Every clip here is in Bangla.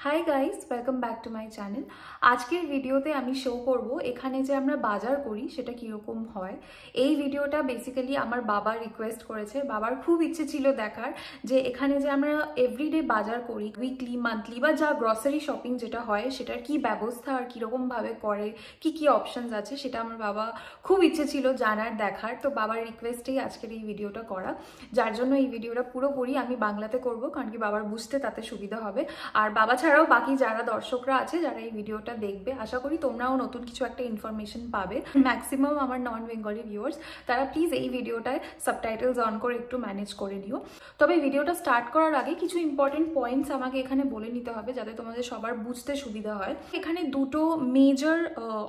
Hi guys, welcome back to my channel. আজকের ভিডিওতে আমি শো করব এখানে যে আমরা বাজার করি সেটা কীরকম হয়। এই ভিডিওটা বেসিক্যালি আমার বাবা রিকোয়েস্ট করেছে। বাবার খুব ইচ্ছে ছিল দেখার যে এখানে যে আমরা এভরিডে বাজার করি, উইকলি মান্থলি বা যা গ্রসারি শপিং যেটা হয় সেটার কি ব্যবস্থা আর কীরকমভাবে করে, কি কি অপশানস আছে, সেটা আমার বাবা খুব ইচ্ছে ছিল জানার, দেখার। তো বাবার রিকোয়েস্টেই আজকের এই ভিডিওটা করা, যার জন্য এই ভিডিওটা পুরোপুরি আমি বাংলাতে করব, কারণ কি বাবার বুঝতে তাতে সুবিধা হবে। আর বাবা ছাড়াও বাকি যারা দর্শকরা আছে, যারা এই ভিডিওটা দেখবে, আশা করি তোমরাও নতুন কিছু একটা ইনফরমেশন পাবে। ম্যাক্সিমাম আমার নন বেঙ্গলি ভিউয়ার্স, তারা প্লিজ এই ভিডিওটায় সাবটাইটেলস অন করে একটু ম্যানেজ করে নিও। তবে ভিডিওটা স্টার্ট করার আগে কিছু ইম্পর্টেন্ট পয়েন্টস আমাকে এখানে বলে নিতে হবে, যাতে তোমাদের সবার বুঝতে সুবিধা হয়। এখানে দুটো মেজর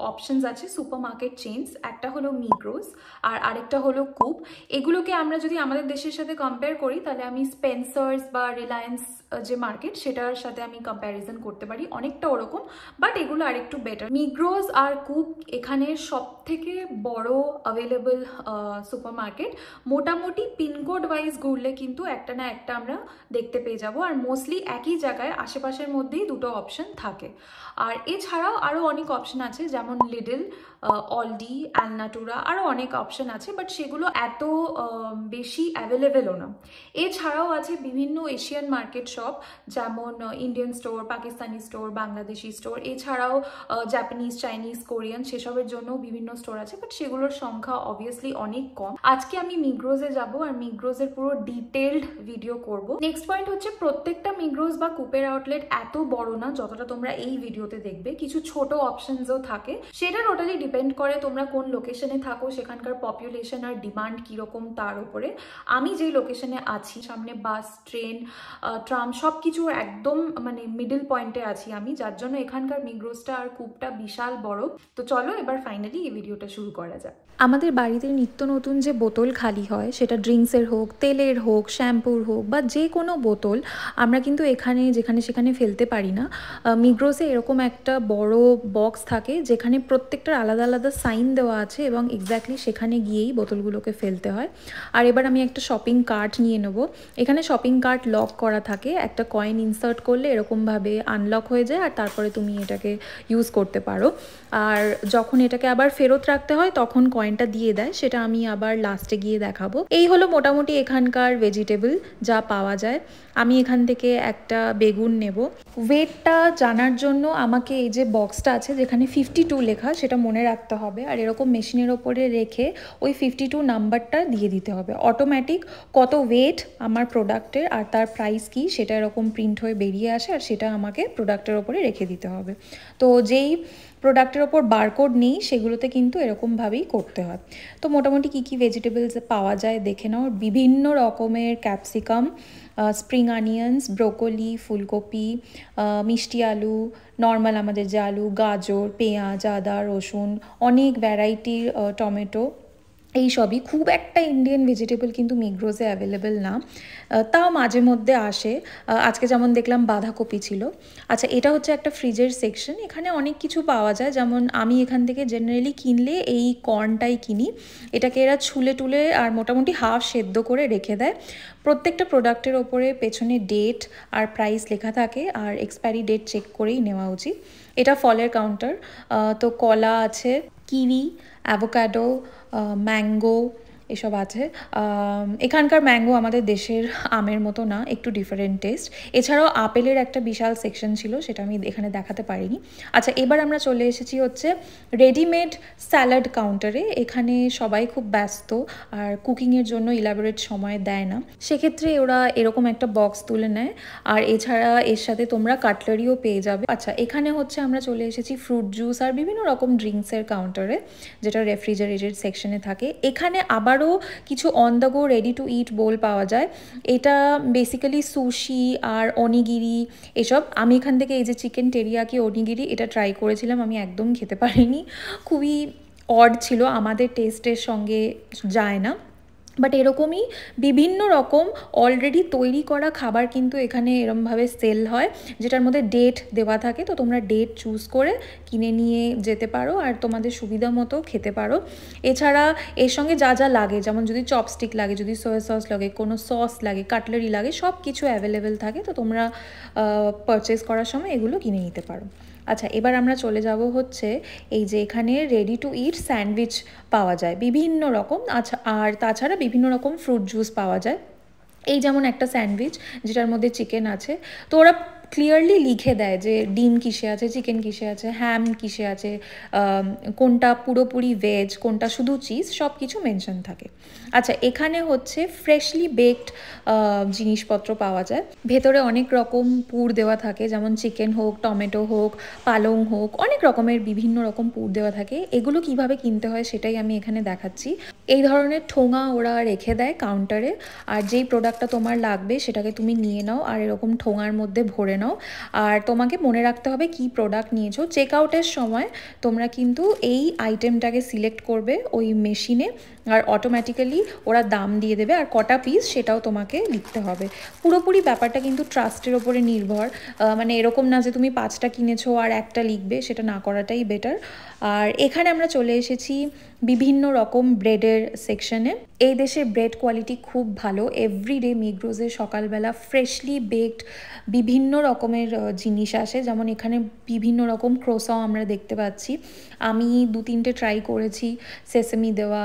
অপশনস আছে সুপার মার্কেট চেইনস, একটা হলো মিগ্রোস আর আরেকটা হলো কুপ। এগুলোকে আমরা যদি আমাদের দেশের সাথে কম্পেয়ার করি, তাহলে আমি স্পেন্সার্স বা রিলায়েন্স যে মার্কেট সেটার সাথে আমি কম্প্যারিজন করতে পারি, অনেকটা ওরকম, বাট এগুলো আরেকটু বেটার। মিগ্রোস আর কুপ এখানে সব থেকে বড় অ্যাভেলেবল সুপার মার্কেট। মোটামুটি পিনকোড ওয়াইজ ঘুরলে কিন্তু একটা না একটা আমরা দেখতে পেয়ে যাব, আর মোস্টলি একই জায়গায় আশেপাশের মধ্যেই দুটো অপশন থাকে। আর এছাড়াও আরও অনেক অপশন আছে, যেমন লিডল, অলডি, অ্যালনাটুরা, আরও অনেক অপশন আছে, বাট সেগুলো এত বেশি অ্যাভেলেবেলও না। এছাড়াও আছে বিভিন্ন এশিয়ান মার্কেট শপ, যেমন Indian store, Pakistani store, Bangladeshi store, এছাড়াও জাপানিজ, চাইনিজ, কোরিয়ান, সেসবের জন্য বিভিন্ন স্টোর আছে, বাট সেগুলোর সংখ্যা অবভিয়াসলি অনেক কম। আজকে আমি মিগ্রোসে যাব আর মিগ্রোসের পুরো ডিটেলড ভিডিও করব। নেক্সট পয়েন্ট হচ্ছে, প্রত্যেকটা মিগ্রোস বা কুপের আউটলেট এত বড় না যতটা তোমরা এই ভিডিওতে দেখবে। কিছু ছোট অপশনসও থাকে, সেটা টোটালি ডিপেন্ড করে তোমরা কোন লোকেশনে থাকো, সেখানকার পপুলেশন আর ডিমান্ড কীরকম তার উপরে। আমি যেই লোকেশনে আছি, সামনে বাস, ট্রেন, ট্রাম সব কিছু একদম মানে মিডল পয়েন্টে আছি আমি, যার জন্য এখানকার মিগ্রোসটা আর কুপটা বিশাল বড়। তো চলো এবার ফাইনালি এই ভিডিওটা শুরু করা যাক। আমাদের বাড়িতে নিত্য নতুন যে বোতল খালি হয়, সেটা ড্রিঙ্কসের হোক, তেলের হোক, শ্যাম্পুর হোক, বা যে কোনো বোতল আমরা কিন্তু এখানে যেখানে সেখানে ফেলতে পারি না। মিগ্রোসে এরকম একটা বড় বক্স থাকে, যেখানে প্রত্যেকটার আলাদা আলাদা সাইন দেওয়া আছে, এবং এক্স্যাক্টলি সেখানে গিয়েই বোতলগুলোকে ফেলতে হয়। আর এবার আমি একটা শপিং কার্ট নিয়ে নেব। এখানে শপিং কার্ট লক করা থাকে, একটা কয়েন ইনসার্ট করলে এরকমভাবে আনলক হয়ে যায়, আর তারপরে তুমি এটাকে ইউজ করতে পারো। আর যখন এটাকে আবার ফেরত রাখতে হয় তখন কয়েনটা দিয়ে দেয়, সেটা আমি আবার লাস্টে গিয়ে দেখাবো। এই হলো মোটামুটি এখানকার ভেজিটেবল যা পাওয়া যায়। আমি এখান থেকে একটা বেগুন নেব। ওয়েটটা জানার জন্য আমাকে এই যে বক্সটা আছে যেখানে 52 লেখা, সেটা মনে রাখতে হবে, আর এরকম মেশিনের ওপরে রেখে ওই 52 নাম্বারটা দিয়ে দিতে হবে। অটোমেটিক কত ওয়েট আমার প্রোডাক্টের আর তার প্রাইস কি সেটা এরকম প্রিন্ট হয়ে বেরিয়ে আসে, আর সেটা আমাকে প্রোডাক্টের ওপরে রেখে দিতে হবে। তো যেই প্রোডাক্টের ওপর বারকোড নেই সেগুলোতে কিন্তু এরকমভাবেই করতে হয়। তো মোটামুটি কী কী ভেজিটেবলস পাওয়া যায় দেখে নাও। বিভিন্ন রকমের ক্যাপসিকাম, স্প্রিং অনিয়ন্স, ব্রোকলি, ফুলকপি, মিষ্টি আলু, নর্মাল আমাদের যে আলু, গাজর, পেঁয়াজ, আদা, রসুন, অনেক ভ্যারাইটির টমেটো, এই সবই। খুব একটা ইন্ডিয়ান ভেজিটেবল কিন্তু মিগ্রোসে অ্যাভেলেবেল না, তাও মাঝে মধ্যে আসে। আজকে যেমন দেখলাম বাঁধাকপি ছিল। আচ্ছা, এটা হচ্ছে একটা ফ্রিজের সেকশন, এখানে অনেক কিছু পাওয়া যায়। যেমন আমি এখান থেকে জেনারেলি কিনলে এই কর্নটাই কিনি। এটাকে এরা ছুলে টুলে আর মোটামুটি হাফ সেদ্ধ করে রেখে দেয়। প্রত্যেকটা প্রোডাক্টের ওপরে পেছনে ডেট আর প্রাইস লেখা থাকে, আর এক্সপায়ারি ডেট চেক করেই নেওয়া উচিত। এটা ফলের কাউন্টার। তো কলা আছে, কিউই, অ্যাভোকাডো, ম্যাঙ্গো, এসব আছে। এখানকার ম্যাঙ্গো আমাদের দেশের আমের মতো না, একটু ডিফারেন্ট টেস্ট। এছাড়াও আপেলের একটা বিশাল সেকশন ছিল, সেটা আমি এখানে দেখাতে পারিনি। আচ্ছা, এবার আমরা চলে এসেছি হচ্ছে রেডিমেড স্যালাড কাউন্টারে। এখানে সবাই খুব ব্যস্ত আর কুকিংয়ের জন্য ইলাবোরেট সময় দেয় না, সেক্ষেত্রে ওরা এরকম একটা বক্স তুলে নেয়, আর এছাড়া এর সাথে তোমরা কাটলারিও পেয়ে যাবে। আচ্ছা, এখানে হচ্ছে আমরা চলে এসেছি ফ্রুট জুস আর বিভিন্ন রকম ড্রিঙ্কসের কাউন্টারে, যেটা রেফ্রিজারেটেড সেকশনে থাকে। এখানে আবারও কিছু on the go ready to eat bowl পাওয়া যায়। এটা বেসিক্যালি সুশি আর অনিগিরি এসব। আমি এখান থেকে এই যে চিকেন টেরিয়াকি অনিগিরি, এটা ট্রাই করেছিলাম, আমি একদম খেতে পারিনি, খুবই অড ছিল, আমাদের টেস্টের সঙ্গে যায় না। বাট এরকমই বিভিন্ন রকম অলরেডি তৈরি করা খাবার কিন্তু এখানে এরমভাবে সেল হয়, যেটার মধ্যে ডেট দেওয়া থাকে। তো তোমরা ডেট চুজ করে কিনে নিয়ে যেতে পারো আর তোমাদের সুবিধা মতো খেতে পারো। এছাড়া এর সঙ্গে যা যা লাগে, যেমন যদি চপস্টিক লাগে, যদি সয়া সস লাগে, কোনো সস লাগে, কাটলারি লাগে, সব কিছু অ্যাভেলেবেল থাকে। তো তোমরা পারচেস করার সময় এগুলো কিনে নিতে পারো। আচ্ছা, এবার আমরা চলে যাব হচ্ছে এই যে এখানে রেডি টু ইট স্যান্ডউইচ পাওয়া যায় বিভিন্ন রকম। আচ্ছা, আর তাছাড়া বিভিন্ন রকম ফ্রুট জুস পাওয়া যায়। এই যেমন একটা স্যান্ডউইচ যেটার মধ্যে চিকেন আছে, তো ওরা ক্লিয়ারলি লিখে দেয় যে ডিম কিসে আছে, চিকেন কিসে আছে, হ্যাম কিসে আছে, কোনটা পুরোপুরি ভেজ, কোনটা শুধু চিজ, সব কিছু মেনশন থাকে। আচ্ছা, এখানে হচ্ছে ফ্রেশলি বেকড জিনিসপত্র পাওয়া যায়। ভেতরে অনেক রকম পুর দেওয়া থাকে, যেমন চিকেন হোক, টমেটো হোক, পালং হোক, অনেক রকমের বিভিন্ন রকম পুর দেওয়া থাকে। এগুলো কিভাবে কিনতে হয় সেটাই আমি এখানে দেখাচ্ছি। এই ধরনের ঠোঙা ওরা রেখে দেয় কাউন্টারে, আর যেই প্রোডাক্টটা তোমার লাগবে সেটাকে তুমি নিয়ে নাও আর এরকম ঠোঙার মধ্যে ভরে নাও। আর তোমাকে মনে রাখতে হবে কি প্রোডাক্ট নিয়েছো। চেক আউটের সময় তোমরা কিন্তু এই আইটেমটাকে সিলেক্ট করবে ওই মেশিনে, আর অটোমেটিক্যালি ওরা দাম দিয়ে দেবে, আর কটা পিস সেটাও তোমাকে লিখতে হবে। পুরোপুরি ব্যাপারটা কিন্তু ট্রাস্টের ওপরে নির্ভর, মানে এরকম না যে তুমি 5টা কিনেছো আর একটা লিখবে, সেটা না করাটাই বেটার। আর এখানে আমরা চলে এসেছি বিভিন্ন রকম ব্রেডের সেকশনে। এই দেশের ব্রেড কোয়ালিটি খুব ভালো। এভরিডে মিগ্রোজে সকালবেলা ফ্রেশলি বেকড বিভিন্ন রকমের জিনিস আসে, যেমন এখানে বিভিন্ন রকম ক্রোসাও আমরা দেখতে পাচ্ছি। আমি 2-3টে ট্রাই করেছি, সেসেমি দেওয়া,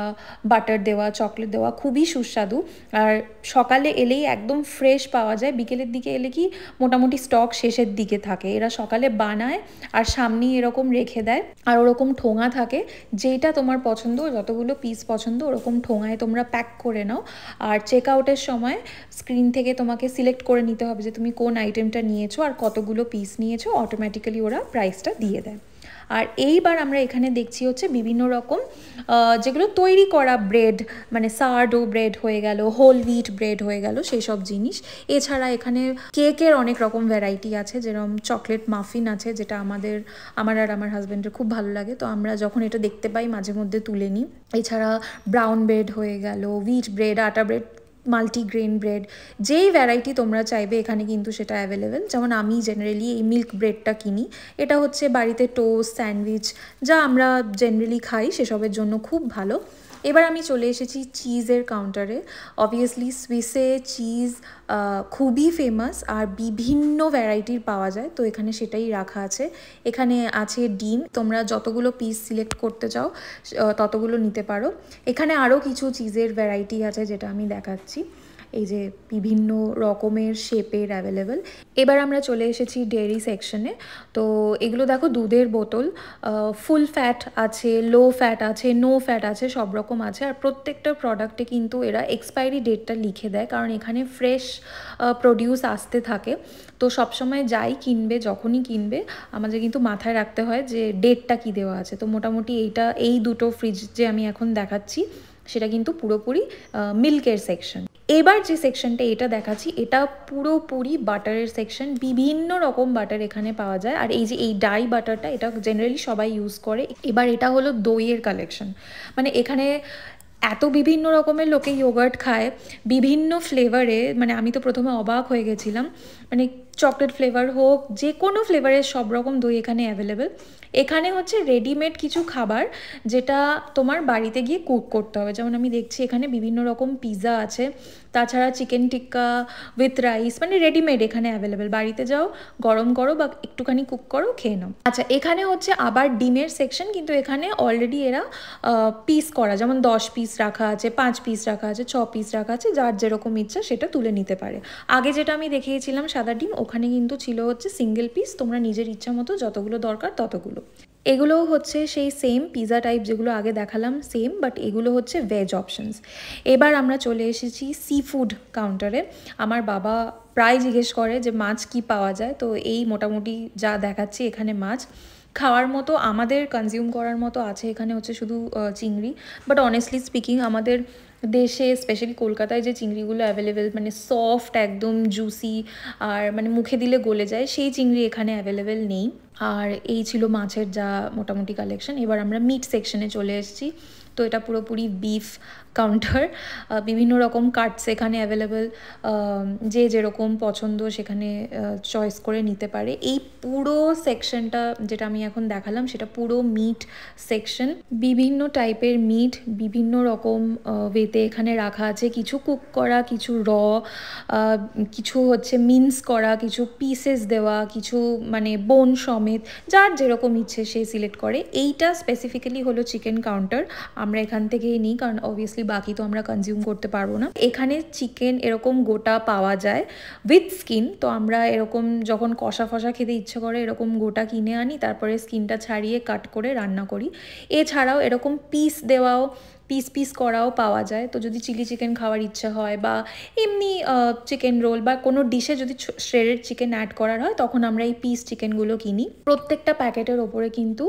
বাটার দেওয়া, চকলেট দেওয়া, খুবই সুস্বাদু। আর সকালে এলেই একদম ফ্রেশ পাওয়া যায়, বিকেলের দিকে এলে কি মোটামুটি স্টক শেষের দিকে থাকে। এরা সকালে বানায় আর সামনেই এরকম রেখে দেয়, আর ওরকম ঠোঙা থাকে, যেটা তোমার পছন্দ, যতগুলো পিস পছন্দ ওরকম ঠোঙায় তোমরা প্যাক করে নাও। আর চেক আউটের সময় স্ক্রিন থেকে তোমাকে সিলেক্ট করে নিতে হবে যে তুমি কোন আইটেমটা নিয়েছো আর কতগুলো পিস নিয়েছো, অটোমেটিক্যালি ওরা প্রাইসটা দিয়ে দেয়। আর এইবার আমরা এখানে দেখছি হচ্ছে বিভিন্ন রকম যেগুলো তৈরি করা ব্রেড, মানে সারডো ব্রেড হয়ে গেল, হোল হুইট ব্রেড হয়ে গেল, সেই সব জিনিস। এছাড়া এখানে কেকের অনেক রকম ভ্যারাইটি আছে, যেরকম চকলেট মাফিন আছে, যেটা আমার আর আমার হাজব্যান্ডের খুব ভালো লাগে, তো আমরা যখন এটা দেখতে পাই মাঝে মধ্যে তুলে নিই। এছাড়া ব্রাউন ব্রেড হয়ে গেল, হুইট ব্রেড, আটা ব্রেড, মাল্টিগ্রেন ব্রেড, যেই ভ্যারাইটি তোমরা চাইবে এখানে কিন্তু সেটা অ্যাভেলেবেল। যেমন আমি জেনারেলি এই মিল্ক ব্রেডটা কিনি, এটা হচ্ছে বাড়িতে টোস্ট, স্যান্ডউইচ যা আমরা জেনারেলি খাই সেসবের জন্য খুব ভালো। এবার আমি চলে এসেছি চিজের কাউন্টারে। অবভিয়াসলি সুইসে চিজ খুবই ফেমাস আর বিভিন্ন ভ্যারাইটির পাওয়া যায়, তো এখানে সেটাই রাখা আছে। এখানে আছে ডিম, তোমরা যতগুলো পিস সিলেক্ট করতে চাও ততগুলো নিতে পারো। এখানে আরও কিছু চিজের ভ্যারাইটি আছে যেটা আমি দেখাচ্ছি, এই যে বিভিন্ন রকমের শেপের অ্যাভেলেবেল। এবার আমরা চলে এসেছি ডেয়ারি সেকশনে। তো এগুলো দেখো দুধের বোতল, ফুল ফ্যাট আছে, লো ফ্যাট আছে, নো ফ্যাট আছে, সব রকম আছে। আর প্রত্যেকটা প্রোডাক্টে কিন্তু এরা এক্সপায়ারি ডেটটা লিখে দেয়, কারণ এখানে ফ্রেশ প্রডিউস আসতে থাকে। তো সবসময় যাই কিনবে, যখনই কিনবে আমাদের কিন্তু মাথায় রাখতে হয় যে ডেটটা কী দেওয়া আছে। তো মোটামুটি এই দুটো ফ্রিজ যে আমি এখন দেখাচ্ছি সেটা কিন্তু পুরোপুরি মিল্কের সেকশন। এবার যে সেকশনটা এটা দেখাচ্ছি এটা পুরোপুরি বাটারের সেকশন। বিভিন্ন রকম বাটার এখানে পাওয়া যায়, আর এই যে এই ডাই বাটারটা এটা জেনারেলি সবাই ইউজ করে। এবার এটা হলো দইয়ের কালেকশন, মানে এখানে এত বিভিন্ন রকমের লোকে ইয়োগার্ট খায় বিভিন্ন ফ্লেভারে, মানে আমি তো প্রথমে অবাক হয়ে গেছিলাম। মানে চকলেট ফ্লেভার হোক, যে কোনো ফ্লেভারের সব রকম দই এখানে অ্যাভেলেবেল। এখানে হচ্ছে রেডিমেড কিছু খাবার যেটা তোমার বাড়িতে গিয়ে কুক করতে হবে, যেমন আমি দেখছি এখানে বিভিন্ন রকম পিৎজা আছে, তাছাড়া চিকেন টিক্কা উইথ রাইস, মানে রেডিমেড এখানে অ্যাভেলেবেল। বাড়িতে যাও, গরম করো বা একটুখানি কুক করো, খেয়ে নাও। আচ্ছা, এখানে হচ্ছে আবার ডিমের সেকশন, কিন্তু এখানে অলরেডি এরা পিস করা, যেমন 10 পিস রাখা আছে, 5 পিস রাখা আছে, 6 পিস রাখা আছে, যার যেরকম ইচ্ছা সেটা তুলে নিতে পারে। আগে যেটা আমি দেখিয়েছিলাম সাদা ডিম, ওখানে কিন্তু ছিল হচ্ছে সিঙ্গেল পিস, তোমরা নিজের ইচ্ছা মতো যতগুলো দরকার ততগুলো। এগুলোও হচ্ছে সেই সেম পিৎজা টাইপ যেগুলো আগে দেখালাম, সেম, বাট এগুলো হচ্ছে ভেজ অপশনস। এবার আমরা চলে এসেছি সি ফুড কাউন্টারে। আমার বাবা প্রায় জিজ্ঞেস করে যে মাছ কি পাওয়া যায়, তো এই মোটামুটি যা দেখাচ্ছি এখানে মাছ খাওয়ার মতো, আমাদের কনজিউম করার মতো আছে এখানে হচ্ছে শুধু চিংড়ি। বাট অনেস্টলি স্পিকিং আমাদের দেশে স্পেশালি কলকাতায় যে চিংড়িগুলো অ্যাভেলেবেল, মানে সফট একদম জুসি আর মানে মুখে দিলে গলে যায়, সেই চিংড়ি এখানে অ্যাভেলেবেল নেই। আর এই ছিল মাছের যা মোটামুটি কালেকশন। এবার আমরা মিট সেকশনে চলে এসেছি। তো এটা পুরোপুরি বিফ কাউন্টার, বিভিন্ন রকম কাটস এখানে অ্যাভেলেবেল, যে যেরকম পছন্দ সেখানে চয়েস করে নিতে পারে। এই পুরো সেকশনটা যেটা আমি এখন দেখালাম সেটা পুরো মিট সেকশন। বিভিন্ন টাইপের মিট বিভিন্ন রকম ওয়েতে এখানে রাখা আছে, কিছু কুক করা, কিছু র, কিছু হচ্ছে মিন্স করা, কিছু পিসেস দেওয়া, কিছু মানে বোন সমেত, যার যেরকম ইচ্ছে সে সিলেক্ট করে। এইটা স্পেসিফিক্যালি হলো চিকেন কাউন্টার, আমরা এখান থেকেই নিই, কারণ অবভিয়াসলি বাকি তো আমরা কনজিউম করতে পারবো না। এখানে চিকেন এরকম গোটা পাওয়া যায় উইথ স্কিন, তো আমরা এরকম যখন কষা ফষা খেতে ইচ্ছে করে এরকম গোটা কিনে আনি, তারপরে স্কিনটা ছাড়িয়ে কাট করে রান্না করি। এছাড়াও এরকম পিস দেওয়াও, পিস করাও পাওয়া যায়। তো যদি চিলি চিকেন খাওয়ার ইচ্ছা হয় বা এমনি চিকেন রোল বা কোনো ডিশে যদি শ্রেডেড চিকেন অ্যাড করার হয়, তখন আমরা এই পিস চিকেনগুলো কিনি। প্রত্যেকটা প্যাকেটের ওপরে কিন্তু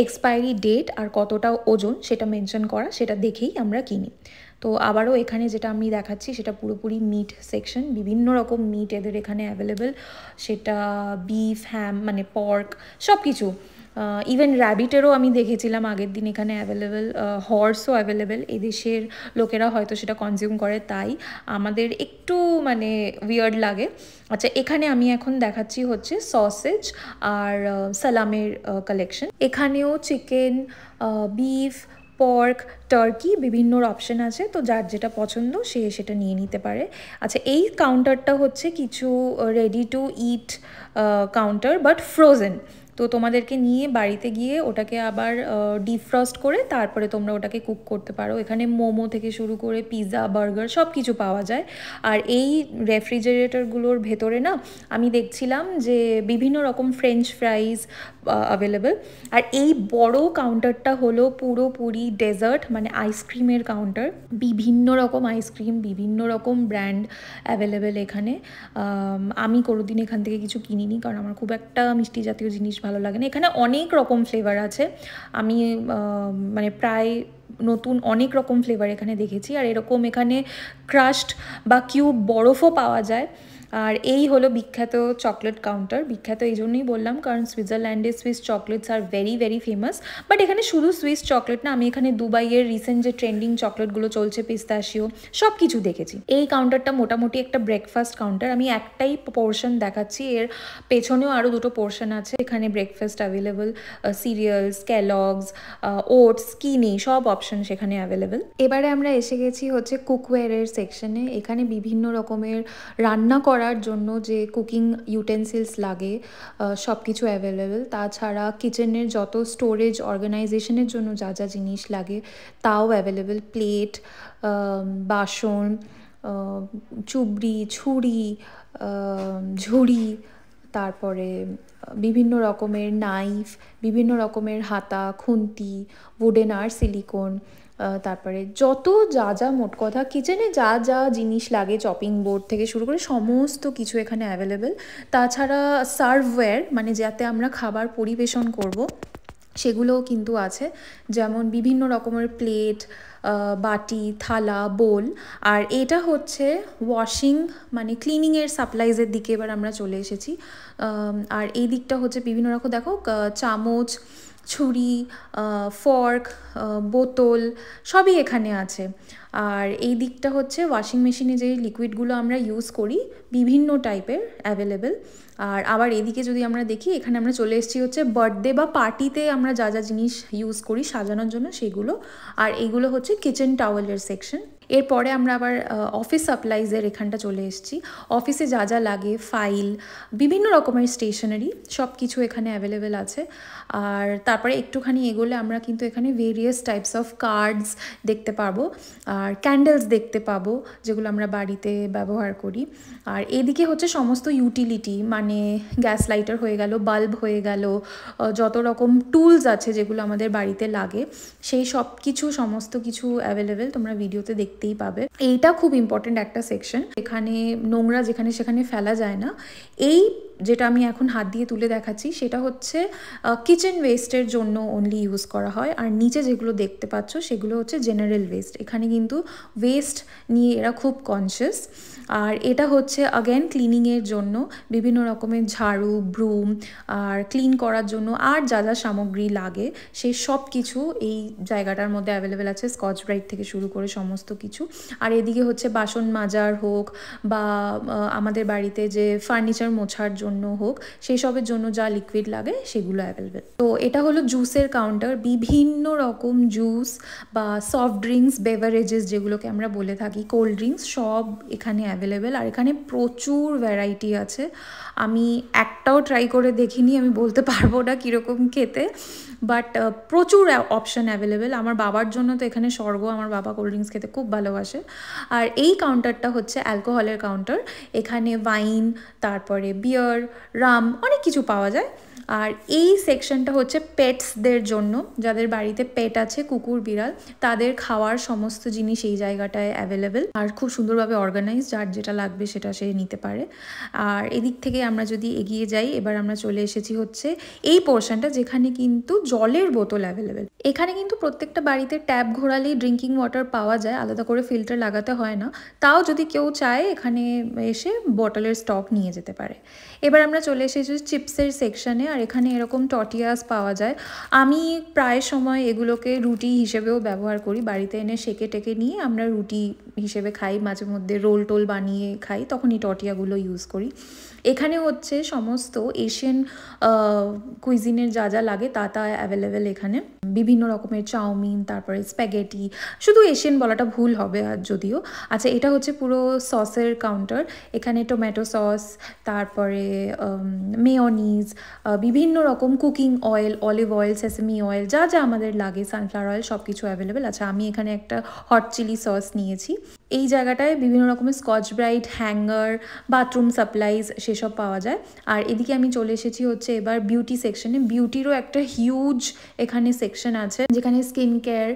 এক্সপায়ারি ডেট আর কতটা ওজন সেটা মেনশন করা, সেটা দেখেই আমরা কিনি। তো আবারও এখানে যেটা আমি দেখাচ্ছি সেটা পুরোপুরি মিট সেকশন, বিভিন্ন রকম মিট এদের এখানে অ্যাভেলেবেল, সেটা বিফ, হ্যাম মানে পর্ক সব কিছু। ইভেন র্যাবিটেরও আমি দেখেছিলাম আগের দিন এখানে অ্যাভেলেবেল, হর্সও অ্যাভেলেবেল। এদেশের লোকেরা হয়তো সেটা কনজিউম করে, তাই আমাদের একটু মানে উইয়ার্ড লাগে। আচ্ছা, এখানে আমি এখন দেখাচ্ছি হচ্ছে সসেজ আর সালামের কালেকশন। এখানেও চিকেন, বিফ, পর্ক, টার্কি বিভিন্ন অপশন আছে, তো যার যেটা পছন্দ সে সেটা নিয়ে নিতে পারে। আচ্ছা, এই কাউন্টারটা হচ্ছে কিছু ready to it counter but frozen. তো তোমাদেরকে নিয়ে বাড়িতে গিয়ে ওটাকে আবার ডিফ্রস্ট করে তারপরে তোমরা ওটাকে কুক করতে পারো। এখানে মোমো থেকে শুরু করে পিৎজা, বার্গার সব কিছু পাওয়া যায়। আর এই রেফ্রিজারেটরগুলোর ভেতরে না আমি দেখছিলাম যে বিভিন্ন রকম ফ্রেঞ্চ ফ্রাইজ অ্যাভেলেবেল। আর এই বড় কাউন্টারটা হলো পুরোপুরি ডেজার্ট মানে আইসক্রিমের কাউন্টার। বিভিন্ন রকম আইসক্রিম, বিভিন্ন রকম ব্র্যান্ড অ্যাভেলেবেল এখানে। আমি কোনোদিন এখান থেকে কিছু কিনিনি, কারণ আমার খুব একটা মিষ্টি জাতীয় জিনিস ভালো লাগে না। এখানে অনেক রকম ফ্লেভার আছে, আমি মানে প্রায় নতুন অনেক রকম ফ্লেভার এখানে দেখেছি। আর এরকম এখানে ক্রাশড বা কিউব বরফও পাওয়া যায়। আর এই হলো বিখ্যাত চকলেট কাউন্টার। বিখ্যাত এই জন্যই বললাম কারণ সুইজারল্যান্ডে Swiss chocolates are very very famous. But এখানে শুধু সুইস চকলেট না, আমি এখানে দুবাইয়ের রিসেন্ট যে ট্রেন্ডিং চকলেটগুলো চলছে পিস্তাশিও সব কিছু দেখেছি। এই কাউন্টারটা মোটামুটি একটা ব্রেকফাস্ট কাউন্টার। আমি একটাই পোর্শন দেখাচ্ছি, এর পেছনেও আরও দুটো পোর্শন আছে। এখানে ব্রেকফাস্ট অ্যাভেলেবল, সিরিয়ালস, ক্যালগস, ওটস, কি নেই সব অপশন সেখানে অ্যাভেলেবেল। এবারে আমরা এসে গেছি হচ্ছে কুকওয়্যারের সেকশনে। এখানে বিভিন্ন রকমের রান্না করার জন্য যে কুকিং ইউটেন্সিলস লাগে সব কিছু অ্যাভেলেবেল। তাছাড়া কিচেনের যত স্টোরেজ অর্গানাইজেশনের জন্য যা যা জিনিস লাগে তাও অ্যাভেলেবেল। প্লেট, বাসন, চুবড়ি, ছুরি, ঝুড়ি, তারপরে বিভিন্ন রকমের নাইফ, বিভিন্ন রকমের হাতা, খুন্তি, উডেন আর সিলিকন, তারপরে যত যা যা মোট কথা কিচেনে যা যা জিনিস লাগে, চপিং বোর্ড থেকে শুরু করে সমস্ত কিছু এখানে অ্যাভেলেবেল। তাছাড়া সার্ভওয়্যার মানে যাতে আমরা খাবার পরিবেশন করব সেগুলোও কিন্তু আছে, যেমন বিভিন্ন রকমের প্লেট, বাটি, থালা, বোল। আর এটা হচ্ছে ওয়াশিং মানে ক্লিনিংয়ের সাপ্লাইজের দিকে এবার আমরা চলে এসেছি। আর এই দিকটা হচ্ছে বিভিন্ন রকম দেখো চামচ, ছুরি, ফর্ক, বোতল সবই এখানে আছে। আর এই দিকটা হচ্ছে ওয়াশিং মেশিনে যে লিকুইডগুলো আমরা ইউজ করি বিভিন্ন টাইপের অ্যাভেলেবেল। আর আবার এদিকে যদি আমরা দেখি, এখানে আমরা চলে এসেছি হচ্ছে বার্থডে বা পার্টিতে আমরা যা যা জিনিস ইউজ করি সাজানোর জন্য সেগুলো। আর এইগুলো হচ্ছে কিচেন টাওয়েলের সেকশন। এরপরে আমরা আবার অফিস সাপ্লাইজের এখানটা চলে এসেছি। অফিসে যা যা লাগে, ফাইল, বিভিন্ন রকমের স্টেশনারি সব কিছু এখানে অ্যাভেলেবেল আছে। আর তারপরে একটুখানি এগোলে আমরা কিন্তু এখানে ভেরিয়াস টাইপস অফ কার্ডস দেখতে পাবো, আর ক্যান্ডেলস দেখতে পাবো যেগুলো আমরা বাড়িতে ব্যবহার করি। আর এদিকে হচ্ছে সমস্ত ইউটিলিটি মানে গ্যাস লাইটার হয়ে গেল, বাল্ব হয়ে গেল, যত রকম টুলস আছে যেগুলো আমাদের বাড়িতে লাগে সেই সব কিছু সমস্ত কিছু অ্যাভেলেবেল, তোমরা ভিডিওতে দেখতেই পাবে। এইটা খুব ইম্পর্টেন্ট একটা সেকশন, এখানে নোংরা যেখানে সেখানে ফেলা যায় না। এই যেটা আমি এখন হাত দিয়ে তুলে দেখাচ্ছি সেটা হচ্ছে কিচেন ওয়েস্টের জন্য অনলি ইউজ করা হয়, আর নিচে যেগুলো দেখতে পাচ্ছ সেগুলো হচ্ছে জেনারেল ওয়েস্ট। এখানে কিন্তু ওয়েস্ট নিয়ে এরা খুব কনসিয়াস। আর এটা হচ্ছে অ্যাগেন ক্লিনিংয়ের জন্য, বিভিন্ন রকমের ঝাড়ু, ব্রুম আর ক্লিন করার জন্য আর যা যা সামগ্রী লাগে সেই সব কিছু এই জায়গাটার মধ্যে অ্যাভেলেবেল আছে, স্কচ ব্রাইট থেকে শুরু করে সমস্ত কিছু। আর এদিকে হচ্ছে বাসন মাজার হোক বা আমাদের বাড়িতে যে ফার্নিচার মোছার জন্য হোক, সেই সবের জন্য যা লিকুইড লাগে সেগুলো অ্যাভেলেবেল। তো এটা হলো জুসের কাউন্টার, বিভিন্ন রকম জুস বা সফট ড্রিঙ্কস, বেভারেজেস যেগুলোকে আমরা বলে থাকি, কোল্ড ড্রিঙ্কস, সব এখানে অ্যাভেলেবেল। আর এখানে প্রচুর ভ্যারাইটি আছে, আমি একটাও ট্রাই করে দেখিনি, আমি বলতে পারবো না কীরকম খেতে, বাট প্রচুর অপশান অ্যাভেলেবেল। আমার বাবার জন্য তো এখানে স্বর্গ, আমার বাবা কোল্ড ড্রিঙ্কস খেতে খুব ভালোবাসে। আর এই কাউন্টারটা হচ্ছে অ্যালকোহলের কাউন্টার, এখানে ওয়াইন, তারপরে বিয়ার, রাম, অনেক কিছু পাওয়া যায়। আর এই সেকশনটা হচ্ছে পেটসদের জন্য, যাদের বাড়িতে পেট আছে, কুকুর বিড়াল, তাদের খাওয়ার সমস্ত জিনিস এই জায়গাটায় অ্যাভেলেবেল, আর খুব সুন্দরভাবে অর্গানাইজ, যার যেটা লাগবে সেটা সে নিতে পারে। আর এদিক থেকে আমরা যদি এগিয়ে যাই, এবার আমরা চলে এসেছি হচ্ছে এই পোর্শনটা যেখানে কিন্তু জলের বোতল অ্যাভেলেবেল। এখানে কিন্তু প্রত্যেকটা বাড়িতে ট্যাপ ঘোরালেই ড্রিঙ্কিং ওয়াটার পাওয়া যায়, আলাদা করে ফিল্টার লাগাতে হয় না। তাও যদি কেউ চায় এখানে এসে বোতলের স্টক নিয়ে যেতে পারে। এবার আমরা চলে এসেছি চিপসের সেকশানে, আর এখানে এরকম টর্টিয়াস পাওয়া যায়। আমি প্রায় সময় এগুলোকে রুটি হিসেবেও ব্যবহার করি, বাড়িতে এনে সেকে টেকে নিয়ে আমরা রুটি হিসেবে খাই, মাঝে মধ্যে রোল টোল বানিয়ে খাই, তখন এই টর্টিয়াগুলো ইউজ করি। এখানে হচ্ছে সমস্ত এশিয়ান কুইজিনের যা যা লাগে তা তা অ্যাভেলেবেল এখানে, বিভিন্ন রকমের চাউমিন, তারপরে স্প্যাগেটি, শুধু এশিয়ান বলাটা ভুল হবে আর যদিও। আচ্ছা, এটা হচ্ছে পুরো সসের কাউন্টার, এখানে টমেটো সস, তারপরে মেয়োনিজ, বিভিন্ন রকম cooking oil, olive oil, sesame oil, যা যা আমাদের লাগে, সানফ্লাওয়ার অয়েল, সব কিছু অ্যাভেলেবেল। আচ্ছা, আমি এখানে একটা হট চিলি সস নিয়েছি। এই জায়গাটায় বিভিন্ন রকমের Scotch Brite, hanger, bathroom supplies সেসব পাওয়া যায়। আর এদিকে আমি চলে এসেছি হচ্ছে এবার বিউটি সেকশনে। বিউটিরও একটা হিউজ এখানে সেকশন আছে, যেখানে স্কিন কেয়ার,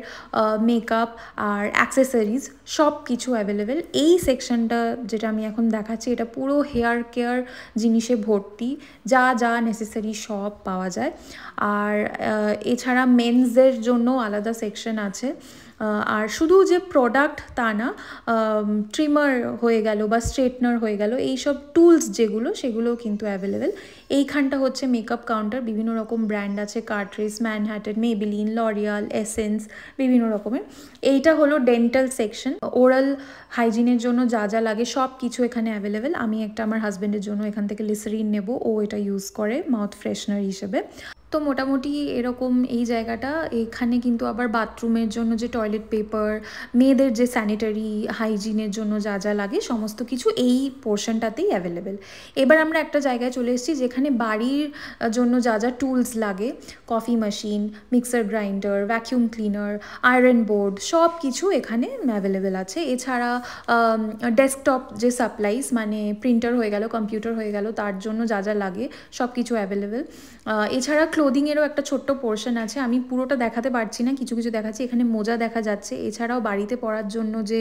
মেকআপ আর অ্যাক্সেসরিজ সব কিছু অ্যাভেলেবেল। এই সেকশনটা যেটা আমি এখন দেখাচ্ছি, এটা পুরো হেয়ার কেয়ার জিনিসে ভর্তি, যা যা নেসেসারি সব পাওয়া যায়। আর এছাড়া মেন্সদের জন্য আলাদা সেকশন আছে। আর শুধু যে প্রোডাক্ট তা না, ট্রিমার হয়ে গেল বা স্ট্রেটনার হয়ে গেল, এইসব টুলস যেগুলো সেগুলোও কিন্তু অ্যাভেলেবেল। এইখানটা হচ্ছে মেকআপ কাউন্টার, বিভিন্ন রকম ব্র্যান্ড আছে, cartridge, Manhattan, Maybelline, L'Oréal, essence, বিভিন্ন রকমের। এইটা হলো ডেন্টাল সেকশন, ওরাল হাইজিনের জন্য যা যা লাগে সব কিছু এখানে অ্যাভেলেবেল। আমি একটা আমার হাজব্যান্ডের জন্য এখান থেকে লিসারিন নেব, ও এটা ইউজ করে মাউথ ফ্রেশনার হিসেবে। তো মোটামুটি এরকম এই জায়গাটা। এখানে কিন্তু আবার বাথরুমের জন্য যে টয়লেট পেপার, মেয়েদের যে স্যানিটারি হাইজিনের জন্য যা যা লাগে সমস্ত কিছু এই পোর্শনটাতেই অ্যাভেলেবেল। এবার আমরা একটা জায়গায় চলে এসেছি যেখানে বাড়ির জন্য যা যা টুলস লাগে, coffee machine, mixer grinder, vacuum cleaner, iron board, সব কিছু এখানে অ্যাভেলেবেল আছে। এছাড়া ডেস্কটপ যে সাপ্লাইজ, মানে প্রিন্টার হয়ে গেল, কম্পিউটার হয়ে গেল, তার জন্য যা যা লাগে সব কিছু অ্যাভেলেবেল। এছাড়া ক্লোদিংয়েরও একটা ছোট্ট পোর্শন আছে, আমি পুরোটা দেখাতে পারছি না, কিছু কিছু দেখাচ্ছি। এখানে মোজা দেখা যাচ্ছে। এছাড়াও বাড়িতে পরার জন্য যে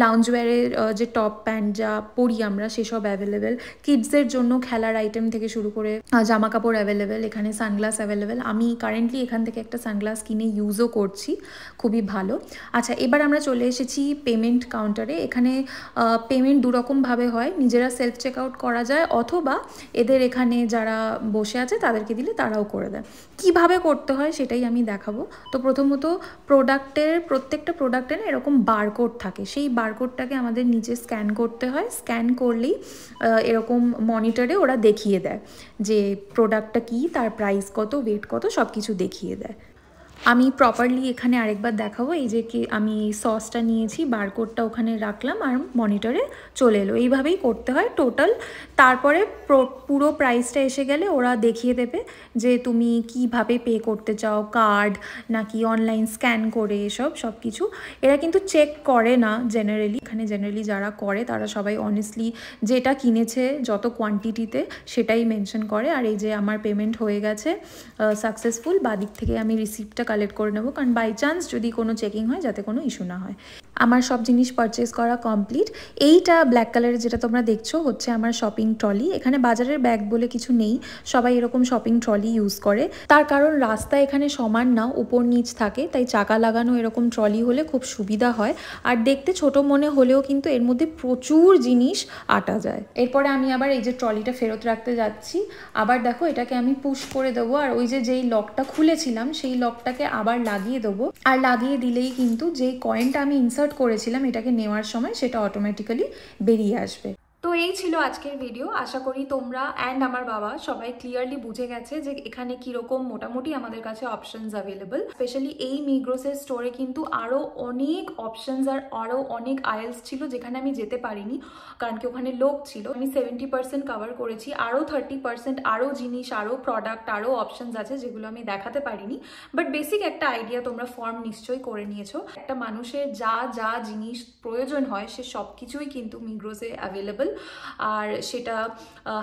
লাউঞ্জওয়্যারের যে টপ প্যান্ট যা পরি আমরা, সেসব অ্যাভেলেবেল। কিডসদের জন্য খেলার আইটেম থেকে শুরু করে জামা কাপড় অ্যাভেলেবেল। এখানে সানগ্লাস অ্যাভেলেবেল, আমি কারেন্টলি এখান থেকে একটা সানগ্লাস কিনে ইউজও করছি, খুবই ভালো। আচ্ছা, এবার আমরা চলে এসেছি পেমেন্ট কাউন্টারে। এখানে পেমেন্ট দুরকমভাবে হয়, নিজেরা সেলফ চেক আউট করা যায়, অথবা এদের এখানে যারা বসে আছে তাদেরকে দিলে তারাও করে দেয়। কিভাবে করতে হয় সেটাই আমি দেখাবো। তো প্রথমত প্রত্যেকটা প্রোডাক্টের এরকম বারকোড থাকে, সেই বারকোডটাকে আমাদের নিচে স্ক্যান করতে হয়। স্ক্যান করলেই এরকম মনিটরে ওরা দেখিয়ে দেয় যে প্রোডাক্টটা কী, তার প্রাইস কত, ওয়েট কত, সব কিছু দেখিয়ে দেয়। আমি প্রপারলি এখানে আরেকবার দেখাবো। এই যে কি আমি সসটা নিয়েছি, বারকোডটা ওখানে রাখলাম আর মনিটরে চলে এলো। এইভাবেই করতে হয় টোটাল। তারপরে পুরো প্রাইসটা এসে গেলে ওরা দেখিয়ে দেবে যে তুমি কিভাবে পে করতে চাও, কার্ড নাকি অনলাইন স্ক্যান করে, সব কিছু। এরা কিন্তু চেক করে না জেনারেলি, এখানে জেনারেলি যারা করে তারা সবাই অনেস্টলি যেটা কিনেছে যত কোয়ান্টিটিতে সেটাই মেনশন করে। আর এই যে আমার পেমেন্ট হয়ে গেছে সাকসেসফুল, বাদিক থেকে আমি রিসিপ্টটা কালেক্ট করে নেবো, কারণ বাই চান্স যদি কোনো চেকিং হয় যাতে কোনো ইস্যু না হয়। আমার সব জিনিস পারচেস করা কমপ্লিট। এইটা ব্ল্যাক কালারের যেটা তোমরা দেখছো হচ্ছে আমার শপিং ট্রলি। এখানে বাজারের ব্যাগ বলে কিছু নেই, সবাই এরকম শপিং ট্রলি ইউজ করে। তার কারণ রাস্তা এখানে সমান না, উপর নিচ থাকে, তাই চাকা লাগানো এরকম ট্রলি হলে খুব সুবিধা হয়। আর দেখতে ছোট মনে হলেও কিন্তু এর মধ্যে প্রচুর জিনিস আটা যায়। এরপরে আমি আবার এই যে ট্রলিটা ফেরত রাখতে যাচ্ছি। আবার দেখো এটাকে আমি পুশ করে দেবো, আর ওই যেই লকটা খুলেছিলাম সেই লকটাকে আবার লাগিয়ে দেবো। আর লাগিয়ে দিলেই কিন্তু যেই কয়েনটা আমি ইনসার্ট করেছিলাম এটাকে নেওয়ার সময় সেটা অটোমেটিক্যালি বেরিয়ে আসবে। তো এই ছিল আজকের ভিডিও। আশা করি তোমরা অ্যান্ড আমার বাবা সবাই ক্লিয়ারলি বুঝে গেছে যে এখানে কীরকম মোটামুটি আমাদের কাছে অপশনস অ্যাভেলেবল। স্পেশালি এই মিগ্রোসের স্টোরে কিন্তু আরও অনেক অপশনস আর আরও অনেক আয়েলস ছিল যেখানে আমি যেতে পারিনি, কারণ কি ওখানে লোক ছিল। আমি 70% কভার করেছি, আরও 30% আরও জিনিস, আরও প্রোডাক্ট, আরও অপশনস আছে যেগুলো আমি দেখাতে পারিনি। বাট বেসিক একটা আইডিয়া তোমরা ফর্ম নিশ্চয়ই করে নিয়েছো। একটা মানুষের যা যা জিনিস প্রয়োজন হয় সে সব কিছুই কিন্তু মিগ্রোসে অ্যাভেলেবল। আর সেটা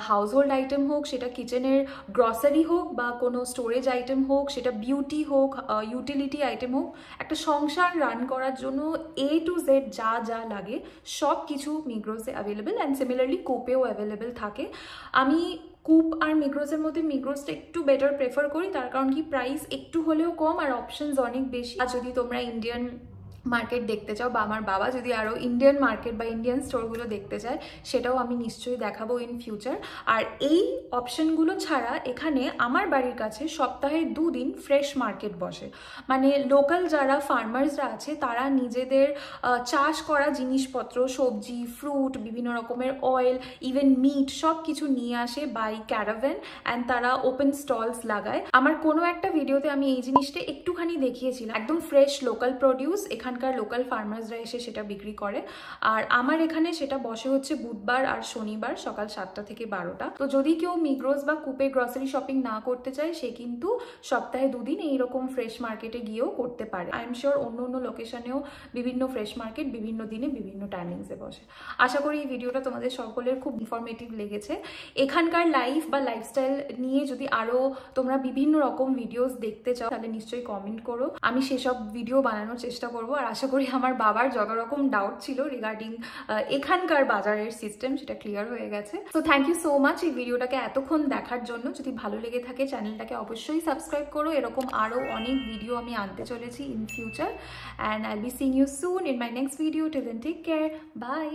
হাউস হোল্ড আইটেম হোক, সেটা কিচেনের গ্রসারি হোক, বা কোনো স্টোরেজ আইটেম হোক, সেটা বিউটি হোক, ইউটিলিটি আইটেম হোক, একটা সংসার রান করার জন্য A to Z যা যা লাগে সব কিছু মিগ্রোসে অ্যাভেলেবেল। অ্যান্ড সিমিলারলি কোপেও অ্যাভেলেবেল থাকে। আমি কুপ আর মিগ্রোসের মধ্যে মিগ্রোসটা একটু বেটার প্রেফার করি, তার কারণ কি প্রাইস একটু হলেও কম আর অপশনস অনেক বেশি। আর যদি তোমরা ইন্ডিয়ান মার্কেট দেখতে চাও, বা আমার বাবা যদি আরও ইন্ডিয়ান মার্কেট বা ইন্ডিয়ান স্টোরগুলো দেখতে চায়, সেটাও আমি নিশ্চয়ই দেখাবো ইন ফিউচার। আর এই অপশনগুলো ছাড়া এখানে আমার বাড়ির কাছে সপ্তাহে 2 দিন ফ্রেশ মার্কেট বসে। মানে লোকাল যারা ফার্মার্সরা আছে তারা নিজেদের চাষ করা জিনিসপত্র, সবজি, ফ্রুট, বিভিন্ন রকমের অয়েল, ইভেন মিট সব কিছু নিয়ে আসে বাই ক্যারাভ্যান, অ্যান্ড তারা ওপেন স্টলস লাগায়। আমার কোনো একটা ভিডিওতে আমি এই জিনিসটা একটুখানি দেখিয়েছিলাম। একদম ফ্রেশ লোকাল প্রডিউস এখানকার লোকাল ফার্মার্সরা এসে সেটা বিক্রি করে। আর আমার এখানে সেটা বসে হচ্ছে বুধবার আর শনিবার সকাল 7টা থেকে 12টা। তো যদি কেউ মিগ্রোস বা কুপে গ্রসারি শপিং না করতে চায়, সে কিন্তু সপ্তাহে 2 দিন এইরকম ফ্রেশ মার্কেটে গিয়েও করতে পারে। আই এম শিওর অন্য অন্য লোকেশনেও বিভিন্ন ফ্রেশ মার্কেট বিভিন্ন দিনে বিভিন্ন টাইমিংসে বসে। আশা করি এই ভিডিওটা তোমাদের সকলের খুব ইনফরমেটিভ লেগেছে। এখানকার লাইফ বা লাইফস্টাইল নিয়ে যদি আরও তোমরা বিভিন্ন রকম ভিডিওস দেখতে চাও তাহলে নিশ্চয়ই কমেন্ট করো, আমি সেসব ভিডিও বানানোর চেষ্টা করবো। আর আশা করি আমার বাবার যত রকম ডাউট ছিল রিগার্ডিং এখানকার বাজারের সিস্টেম সেটা ক্লিয়ার হয়ে গেছে। So thank you so much এই ভিডিওটাকে এতক্ষণ দেখার জন্য। যদি ভালো লেগে থাকে চ্যানেলটাকে অবশ্যই সাবস্ক্রাইব করো। এরকম আরও অনেক ভিডিও আমি আনতে চলেছি in future, and I will be seeing you soon in my next video. Till then take care, by.